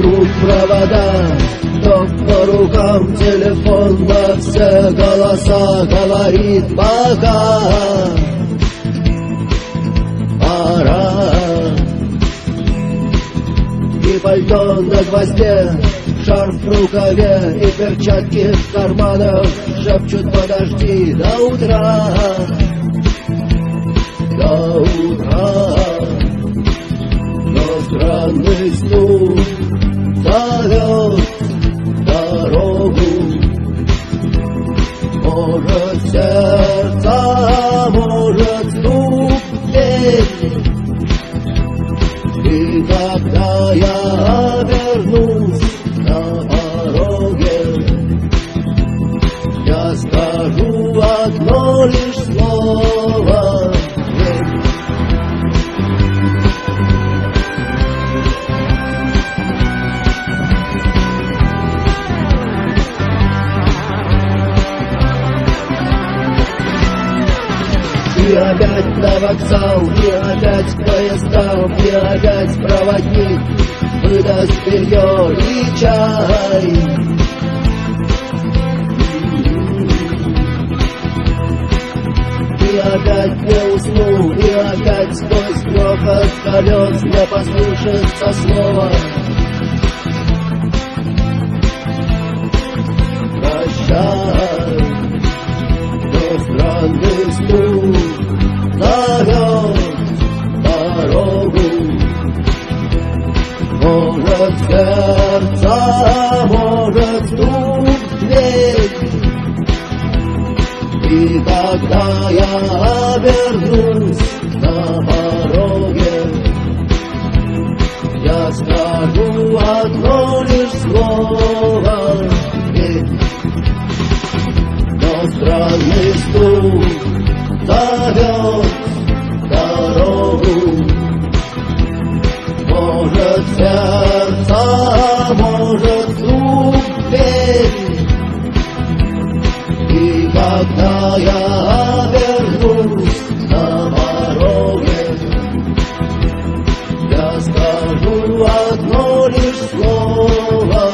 вокруг провода, ток по рукам, телефон во все голоса говорит пока. Пора. И пальто на гвозде, шарф в рукаве и перчатки в карманах шепчут подожди до утра. До утра. Но странный стук зовет дорогу. Может сердце, может стук дверь. И когда я вернусь на пороге, я скажу одно лишь слово. И опять на вокзал, и опять к поездам, и опять проводник выдаст белье и чай. И опять не усну, и опять сквозь грохот колес не послышится слова. Прощай, но странный стук зовет дорогу. Может сердце, может стук дверь. И когда я вернусь на пороге, я скажу одно лишь слово. Но странный стук зовет дорогу. Может сердце, может стук дверь. И когда я вернусь на пороге, я скажу одно лишь слово.